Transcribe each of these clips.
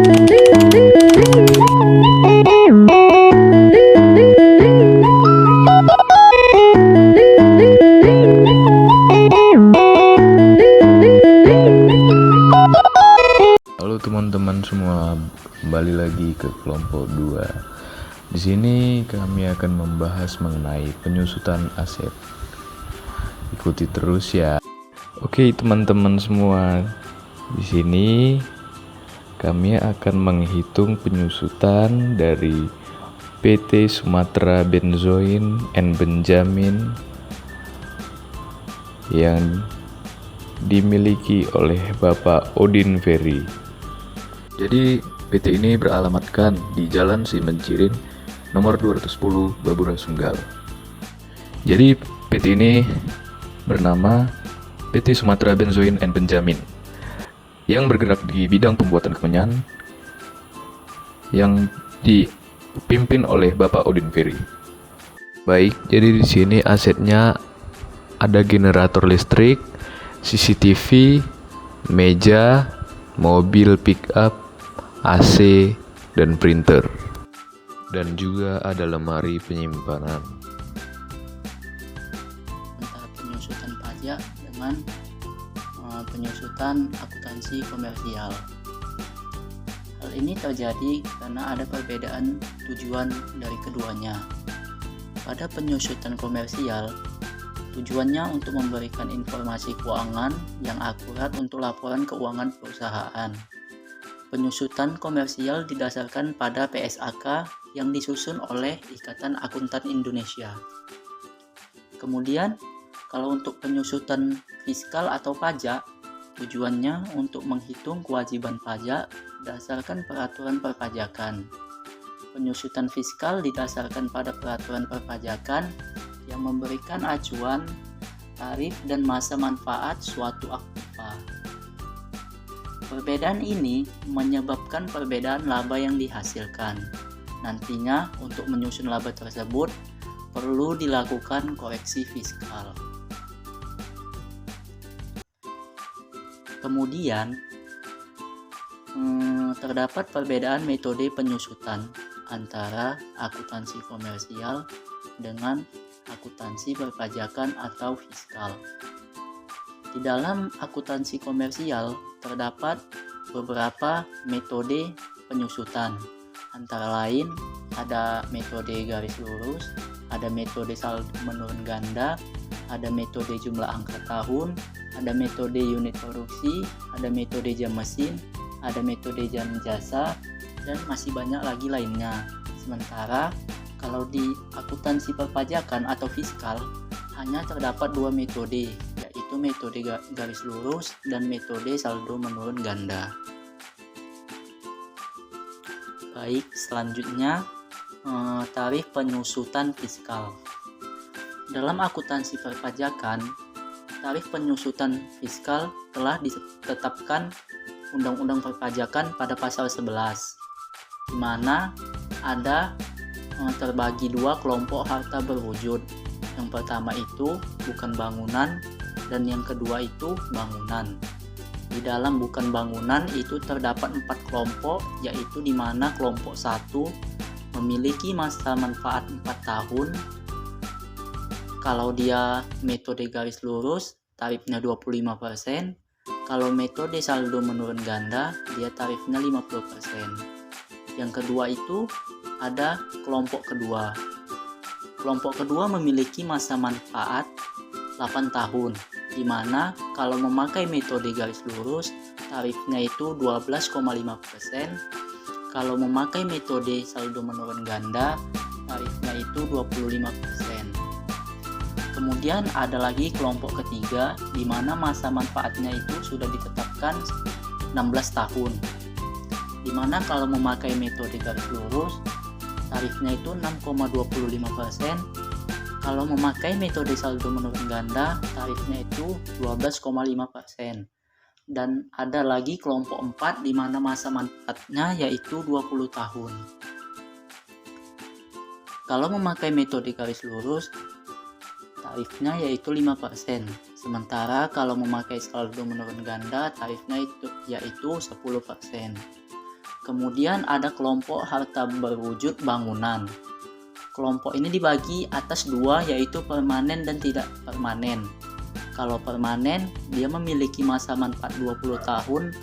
Halo teman-teman semua, kembali lagi ke kelompok 2. Di sini kami akan membahas mengenai penyusutan aset. Ikuti terus ya. Oke teman-teman semua, di sini kami akan menghitung penyusutan dari PT Sumatera Benzoin and Benjamin yang dimiliki oleh Bapak Odin Ferry. Jadi PT ini beralamatkan di Jalan Simencirin nomor 210 Babura Sunggal. Jadi PT ini bernama PT Sumatera Benzoin and Benjamin yang bergerak di bidang pembuatan kemenyan yang dipimpin oleh Bapak Odin Ferry. Baik, jadi di sini asetnya ada generator listrik, CCTV, meja, mobil pick-up, AC, dan printer. Dan juga ada lemari penyimpanan. Antara penyusutan pajak dengan penyusutan akuntansi komersial. Hal ini terjadi karena ada perbedaan tujuan dari keduanya. Pada penyusutan komersial, tujuannya untuk memberikan informasi keuangan yang akurat untuk laporan keuangan perusahaan. Penyusutan komersial didasarkan pada PSAK yang disusun oleh Ikatan Akuntan Indonesia. Kemudian, kalau untuk penyusutan fiskal atau pajak, tujuannya untuk menghitung kewajiban pajak berdasarkan peraturan perpajakan. Penyusutan fiskal didasarkan pada peraturan perpajakan yang memberikan acuan, tarif, dan masa manfaat suatu aktiva. Perbedaan ini menyebabkan perbedaan laba yang dihasilkan. Nantinya, untuk menyusun laba tersebut, perlu dilakukan koreksi fiskal. Kemudian, terdapat perbedaan metode penyusutan antara akuntansi komersial dengan akuntansi perpajakan atau fiskal. Di dalam akuntansi komersial terdapat beberapa metode penyusutan, antara lain ada metode garis lurus, ada metode saldo menurun ganda, ada metode jumlah angka tahun, ada metode unit produksi, ada metode jam mesin, ada metode jam jasa, dan masih banyak lagi lainnya. Sementara kalau di akuntansi perpajakan atau fiskal hanya terdapat dua metode, yaitu metode garis lurus dan metode saldo menurun ganda. Baik, selanjutnya tarif penyusutan fiskal. Dalam akuntansi perpajakan, tarif penyusutan fiskal telah ditetapkan Undang-Undang Perpajakan pada pasal 11, di mana ada terbagi dua kelompok harta berwujud. Yang pertama itu bukan bangunan dan yang kedua itu bangunan. Di dalam bukan bangunan itu terdapat 4 kelompok, yaitu di mana kelompok 1 memiliki masa manfaat 4 tahun. Kalau dia metode garis lurus, tarifnya 25%. Kalau metode saldo menurun ganda, dia tarifnya 50%. Yang kedua itu ada kelompok kedua. Kelompok kedua memiliki masa manfaat 8 tahun, di mana kalau memakai metode garis lurus, tarifnya itu 12,5%. Kalau memakai metode saldo menurun ganda, tarifnya itu 25%. Kemudian ada lagi kelompok ketiga, di mana masa manfaatnya itu sudah ditetapkan 16 tahun. Di mana kalau memakai metode garis lurus, tarifnya itu 6,25%. Kalau memakai metode saldo menurun ganda, tarifnya itu 12,5%. Dan ada lagi kelompok 4 di mana masa manfaatnya yaitu 20 tahun. Kalau memakai metode garis lurus, tarifnya yaitu 5%. Sementara kalau memakai saldo menurun ganda, tarifnya yaitu 10%. Kemudian ada kelompok harta berwujud bangunan. Kelompok ini dibagi atas dua, yaitu permanen dan tidak permanen. Kalau permanen, dia memiliki masa manfaat 20 tahun,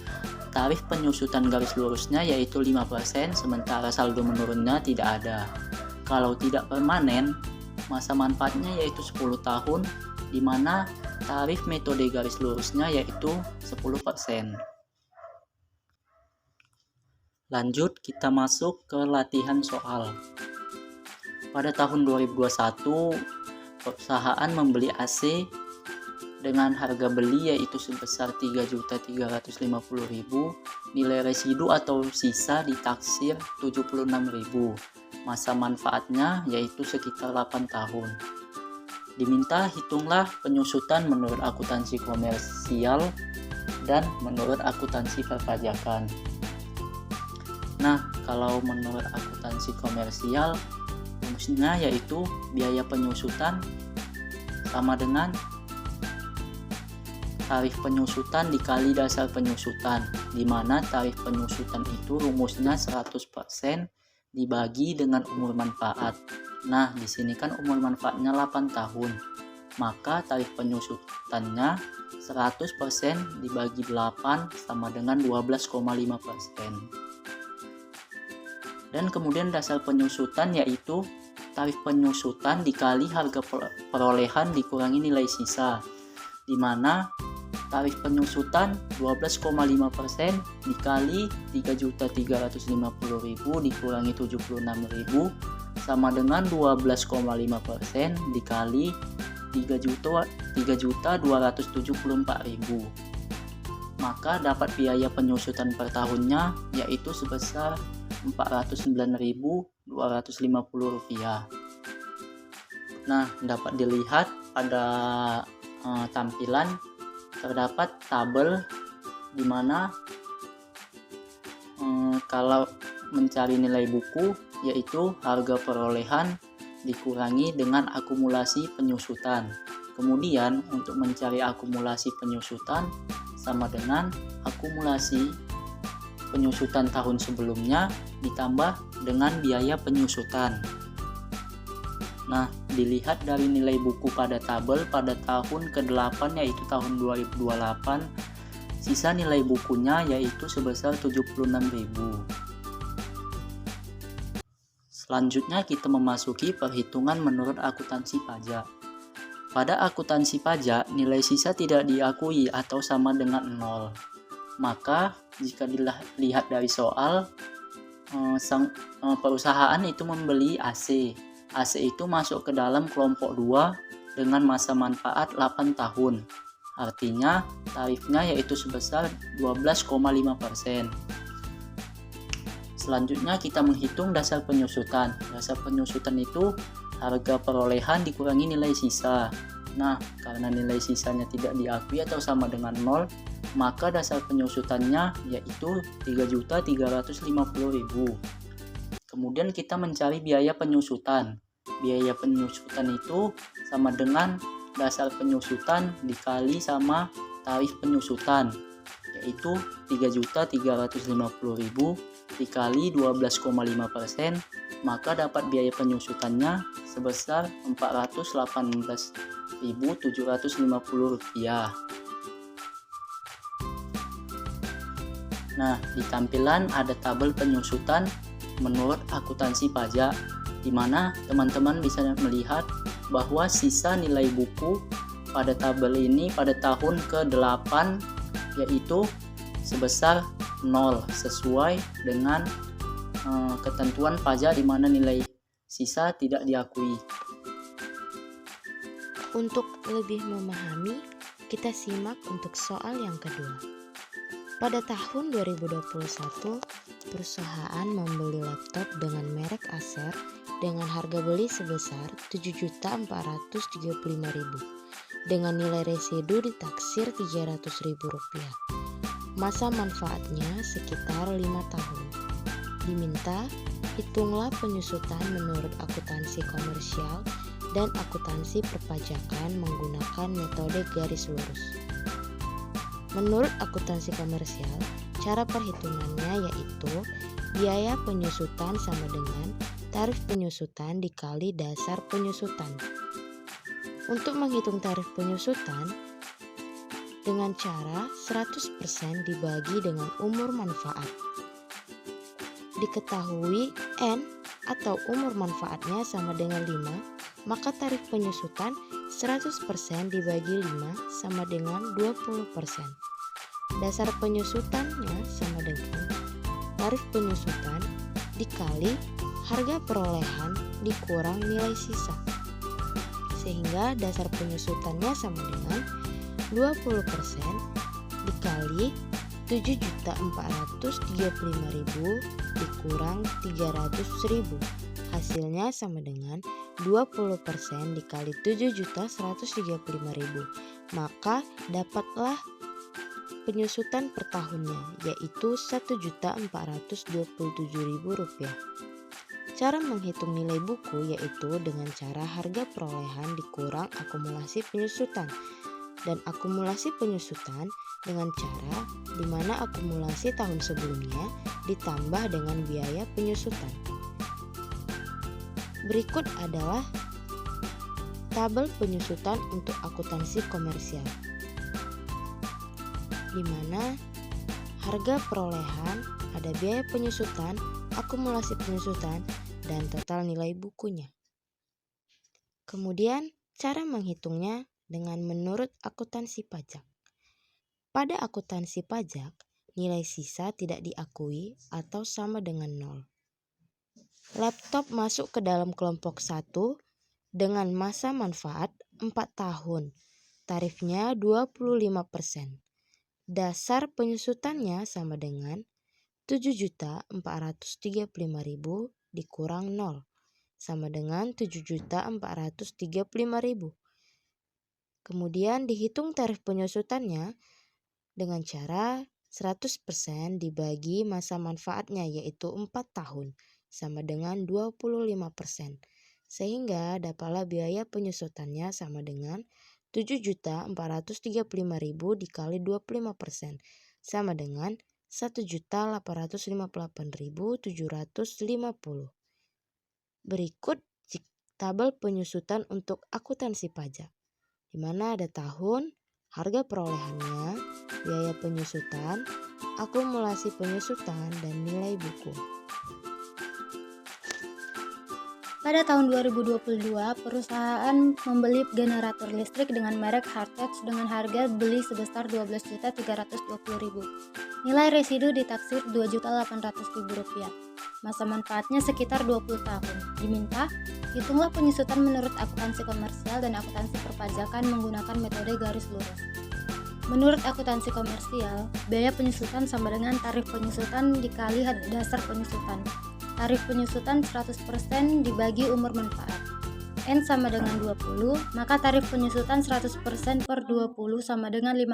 tarif penyusutan garis lurusnya yaitu 5%, sementara saldo menurunnya tidak ada. Kalau tidak permanen, masa manfaatnya yaitu 10 tahun, di mana tarif metode garis lurusnya yaitu 10%. Lanjut, kita masuk ke latihan soal. Pada tahun 2021, perusahaan membeli AC dengan harga beli yaitu sebesar 3.350.000, nilai residu atau sisa ditaksir 76.000. Masa manfaatnya yaitu sekitar 8 tahun. Diminta hitunglah penyusutan menurut akuntansi komersial dan menurut akuntansi perpajakan. Nah, kalau menurut akuntansi komersial, rumusnya yaitu biaya penyusutan sama dengan tarif penyusutan dikali dasar penyusutan, di mana tarif penyusutan itu rumusnya 100% dibagi dengan umur manfaat. Nah, di sini kan umur manfaatnya 8 tahun, maka tarif penyusutannya 100% dibagi 8 sama dengan 12,5%. Dan kemudian dasar penyusutan yaitu tarif penyusutan dikali harga perolehan dikurangi nilai sisa, di mana tarif penyusutan 12,5% dikali 3.350.000 dikurangi 76.000 sama dengan 12,5% dikali 3.274.000. Maka dapat biaya penyusutan per tahunnya yaitu sebesar Rp409.250. Nah, dapat dilihat pada tampilan terdapat tabel di mana kalau mencari nilai buku yaitu harga perolehan dikurangi dengan akumulasi penyusutan. Kemudian untuk mencari akumulasi penyusutan sama dengan akumulasi penyusutan tahun sebelumnya ditambah dengan biaya penyusutan. Nah, dilihat dari nilai buku pada tabel pada tahun ke-8 yaitu tahun 2028, sisa nilai bukunya yaitu sebesar 76.000. Selanjutnya kita memasuki perhitungan menurut akuntansi pajak. Pada akuntansi pajak, nilai sisa tidak diakui atau sama dengan 0. Maka jika dilihat dari soal, perusahaan itu membeli AC. AC itu masuk ke dalam kelompok 2 dengan masa manfaat 8 tahun. Artinya tarifnya yaitu sebesar 12,5%. Selanjutnya kita menghitung dasar penyusutan. Dasar penyusutan itu harga perolehan dikurangi nilai sisa. Nah, karena nilai sisanya tidak diakui atau sama dengan 0, maka dasar penyusutannya yaitu 3.350.000. Kemudian kita mencari biaya penyusutan. Biaya penyusutan itu sama dengan dasar penyusutan dikali sama tarif penyusutan, yaitu 3.350.000 dikali 12,5%, maka dapat biaya penyusutannya sebesar Rp418.750. Nah, di tampilan ada tabel penyusutan menurut akuntansi pajak, di mana teman-teman bisa melihat bahwa sisa nilai buku pada tabel ini pada tahun ke-8 yaitu sebesar 0 sesuai dengan ketentuan pajak di mana nilai sisa tidak diakui. Untuk lebih memahami, kita simak untuk soal yang kedua. Pada tahun 2021, perusahaan membeli laptop dengan merek Acer dengan harga beli sebesar Rp7.435.000 dengan nilai residu ditaksir Rp300.000. Masa manfaatnya sekitar 5 tahun. Diminta hitunglah penyusutan menurut akuntansi komersial dan akuntansi perpajakan menggunakan metode garis lurus. Menurut akuntansi komersial, Cara perhitungannya yaitu biaya penyusutan sama dengan tarif penyusutan dikali dasar penyusutan. Untuk menghitung tarif penyusutan dengan cara 100% dibagi dengan umur manfaat. Diketahui N atau umur manfaatnya sama dengan 5, maka tarif penyusutan 100% dibagi 5 sama dengan 20%. Dasar penyusutannya sama dengan tarif penyusutan dikali harga perolehan dikurang nilai sisa. Sehingga dasar penyusutannya sama dengan 20% dikali 7.435.000 dikurang 300.000. Hasilnya sama dengan 20% dikali 7.135.000. Maka dapatlah penyusutan per tahunnya, yaitu Rp1.427.000. Cara menghitung nilai buku yaitu dengan cara harga perolehan dikurang akumulasi penyusutan, dan akumulasi penyusutan dengan cara di mana akumulasi tahun sebelumnya ditambah dengan biaya penyusutan. Berikut adalah tabel penyusutan untuk akuntansi komersial, di mana harga perolehan, ada biaya penyusutan, akumulasi penyusutan, dan total nilai bukunya. Kemudian cara menghitungnya dengan menurut akuntansi pajak. Pada akuntansi pajak, nilai sisa tidak diakui atau sama dengan 0. Laptop masuk ke dalam kelompok 1 dengan masa manfaat 4 tahun. Tarifnya 25%. Dasar penyusutannya sama dengan 7.435.000 dikurang 0 sama dengan 7.435.000. Kemudian dihitung tarif penyusutannya dengan cara 100% dibagi masa manfaatnya yaitu 4 tahun sama dengan 25%. Sehingga dapatlah biaya penyusutannya sama dengan 7.435.000 dikali 25% sama dengan 1.858.750. Berikut tabel penyusutan untuk akuntansi pajak, di mana ada tahun, harga perolehannya, biaya penyusutan, akumulasi penyusutan, dan nilai buku. Pada tahun 2022, perusahaan membeli generator listrik dengan merek Hardtech dengan harga beli sebesar Rp12.320.000. Nilai residu ditaksir Rp2.800.000. Masa manfaatnya sekitar 20 tahun. Diminta, hitunglah penyusutan menurut akuntansi komersial dan akuntansi perpajakan menggunakan metode garis lurus. Menurut akuntansi komersial, biaya penyusutan sama dengan tarif penyusutan dikali dasar penyusutan. Tarif penyusutan 100% dibagi umur manfaat. N sama dengan 20, maka tarif penyusutan 100% per 20 sama dengan 5%.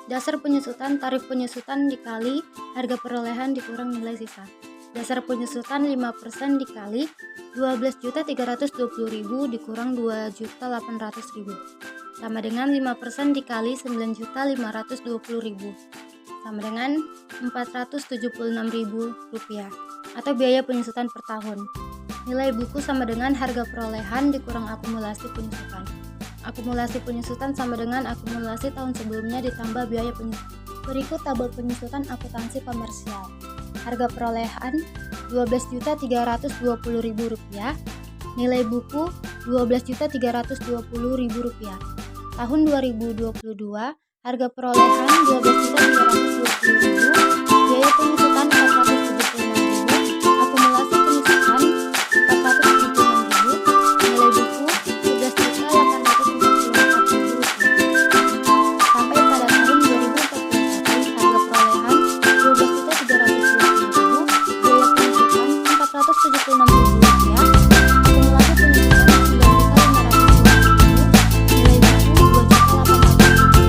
Dasar penyusutan tarif penyusutan dikali harga perolehan dikurang nilai sisa. Dasar penyusutan 5% dikali 12.320.000 dikurang 2.800.000. Sama dengan 5% dikali 9.520.000. Sama dengan Rp476.000 atau biaya penyusutan per tahun. Nilai buku sama dengan harga perolehan dikurang akumulasi penyusutan. Akumulasi penyusutan sama dengan akumulasi tahun sebelumnya ditambah biaya penyusutan. Berikut tabel penyusutan akuntansi komersial. Harga perolehan Rp12.320.000. Nilai buku Rp12.320.000. Tahun 2022, harga perolehan Rp12.320.000. Biaya penyusutan Rp476.000. Akumulasi penyusutan Rp476.000. Nilai buku Rp11.844.000. Sampai pada tahun 2041, harga perolehan Rp12.320.000. Biaya penyusutan Rp476.000. Akumulasi penyusutan Rp9.520.000. Nilai buku Rp2.840.000.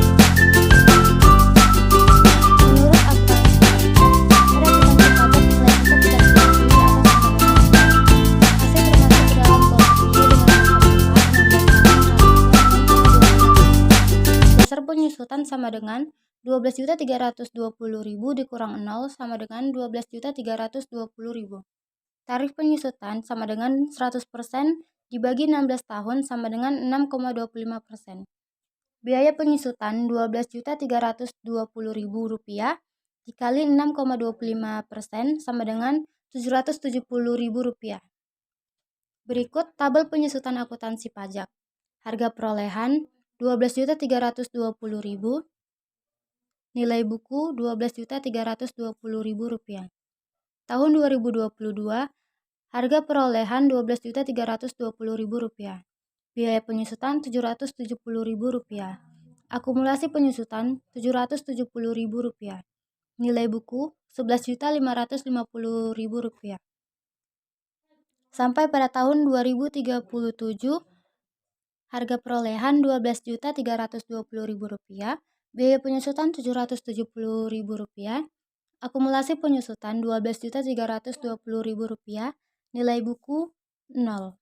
Sama dengan 12.320.000 dikurang 0 sama dengan 12.320.000. Tarif penyusutan sama dengan 100% dibagi 16 tahun sama dengan 6,25%. Biaya penyusutan Rp12.320.000 dikali 6,25% sama dengan Rp770.000. Berikut tabel penyusutan akuntansi pajak. Harga perolehan Rp12.320.000, nilai buku Rp12.320.000. Tahun 2022, harga perolehan Rp12.320.000. Biaya penyusutan Rp770.000. Akumulasi penyusutan Rp770.000. Nilai buku Rp11.550.000. Sampai pada tahun 2037, harga perolehan Rp12.320.000, biaya penyusutan Rp770.000, akumulasi penyusutan Rp12.320.000, nilai buku 0.